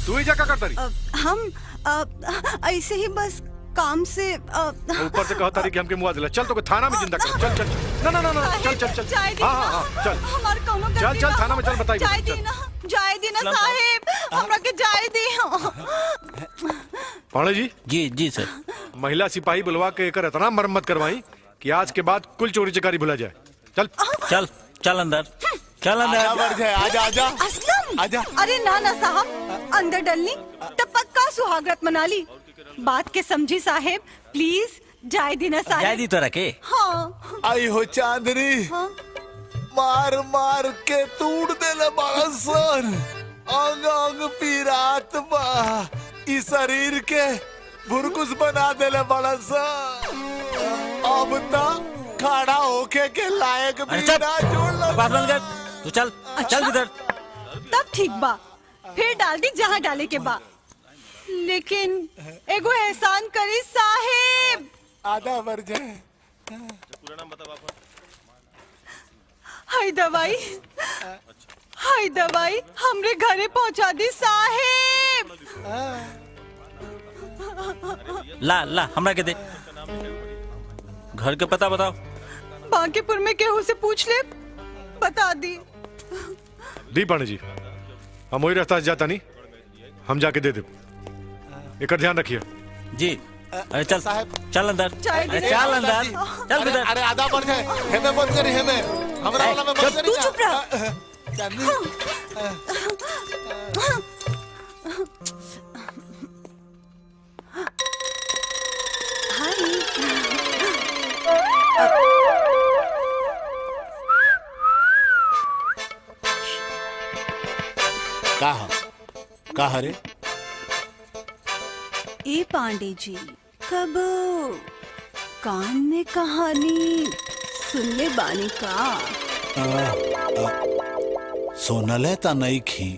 तू ही जा क्या करता रही? हम ऐसे ही बस काम से ऊपर से कहता रही कि हमके मुआ दिला। चल तो थाना में जिंदा कर। चल चल ना ना ना ना चल चल चल। हाँ चल चल चल थाना में चल बताइए। जाए दी ना साहेब, हमरा के जाए दी। पाणे जी। जी जी सर। महिला सिपाही बुलवा के एकर इतना मरम्मत करवाई कि आज के बाद कुल चोरी चकारी भुला जाए। चल चल चल अंदर, चल अंदर। आजा आजा असलम। आजा। अरे ना ना साहब, अंदर डलनी तब पक्का सुहागरात मना ली। बात के समझी साहेब, प्लीज जाए दी ना साहेब। जाए दी तो रखे। हाँ। आई हो चांदनी। हाँ? मार मार के तूड़ देले बड़ा सर। अंग अंग पीरात बा। इस शरीर के भुरकुस बना देले बड़ा सर। अब तक खड़ा होके के लायक भी ना छोड़। बात बंद कर, तू चल। चल इधर। तब ठीक बा, फिर डाल दी जहाँ डाले के बा। लेकिन एगो एहसान करी साहेब। आधा मर जाए। हाय दवाई, हाय दवाई हमरे घरे पहुंचा दी साहेब। ला ला हमरा के दे। घर के पता बताओ। बांकीपुर में केहू से पूछ ले, बता दी। दी पाणे जी, हम वही रास्ता से जाता नहीं, हम जाके दे दे। एक ध्यान रखिए जी। अरे चल साहब। चल अंदर। अरे चल अंदर, चल इधर। अरे आधा मर जाए। हमें बंद करी, हमें हमरा वाला में बंद करी। तू चुप रह। चांदनी। कहा रे? ए पांडे जी, कब कान में कहानी सुनले बानी का? सोनले ता नहीं खी।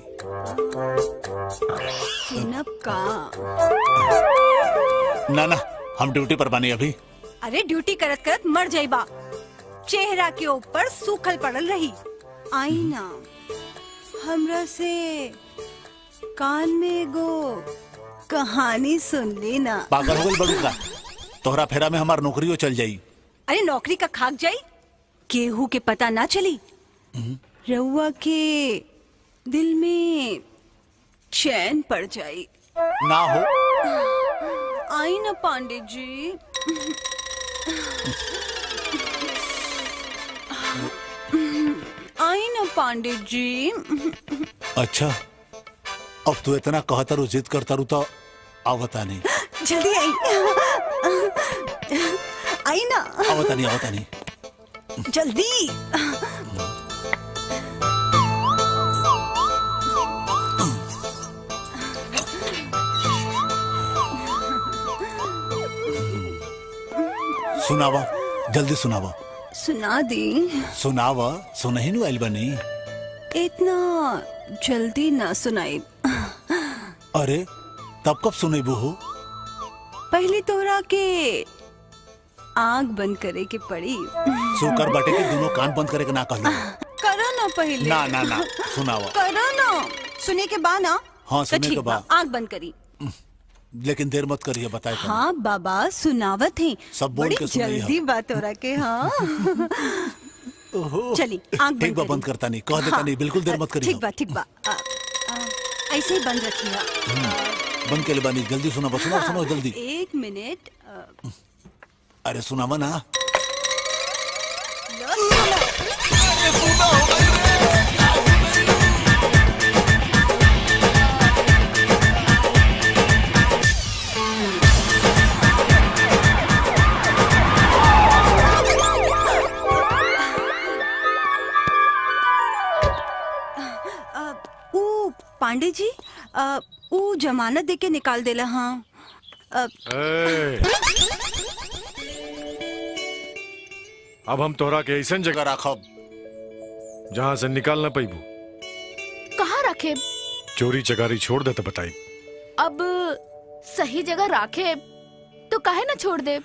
सुनब का? ना ना, हम ड्यूटी पर बानी अभी। अरे ड्यूटी करत करत मर जाइबा। चेहरा के ऊपर सूखल पड़ल रही। आई ना, हमरा से कान में एगो कहानी सुन लेना। पागल हो गई बड़ू का? तोहरा फेरा में हमार नौकरियों चल जाई। अरे नौकरी का खाक जाई, केहू के पता ना चली। रउआ के दिल में चैन पड़ जाई। ना हो। आई ना पांडे जी। आई ना पांडे जी। अच्छा, अब तू इतना कहता रू, जिद करता रू तो आवता नहीं। जल्दी आई। आई ना। आवता नहीं। जल्दी। सुनावा, जल्दी सुनावा। सुना दी। सुनावा, सुनही नु आइल बनी। इतना जल्दी ना सुनाई। अरे तब कब सुनेबू हो? पहले तोरा के आँख बंद करे के पड़ी। सोकर बाटे के दोनों कान बंद करे के ना कहलू। करो ना पहले। ना ना ना, सुनावा। करो ना, सुने के बाद ना। हाँ, सुने के बाद। आँख बंद करी। लेकिन देर मत करिए, बताए। हाँ बाबा, सुनावत है। सब बोल के सुनाइए। जल्दी बात हो रहा के। हाँ चली, आँख ठीक बा, बंद करता नहीं, कह देता नहीं, बिल्कुल देर मत करिए। ठीक बा। ऐसे ही बंद रखिए। बंद के लिए बानी, जल्दी सुनावा। सुनो जल्दी। 1 मिनट। अरे सुनावा ना। पांडे जी, वो जमानत देके निकाल देला। हाँ अब हम तोहरा के ऐसा जगह रखब जहाँ से निकाल ना पाइबू। कहाँ रखे? चोरी चकारी छोड़ दे तो बताई। अब सही जगह रखे तो काहे ना छोड़ दे।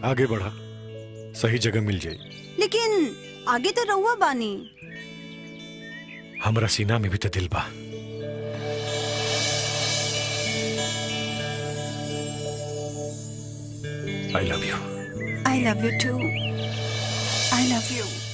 आगे बढ़ा, सही जगह मिल जाए। लेकिन आगे तो रहुआ बानी। हमरा सीना में भी तो दिल बा। I love you. I love you too. I love you.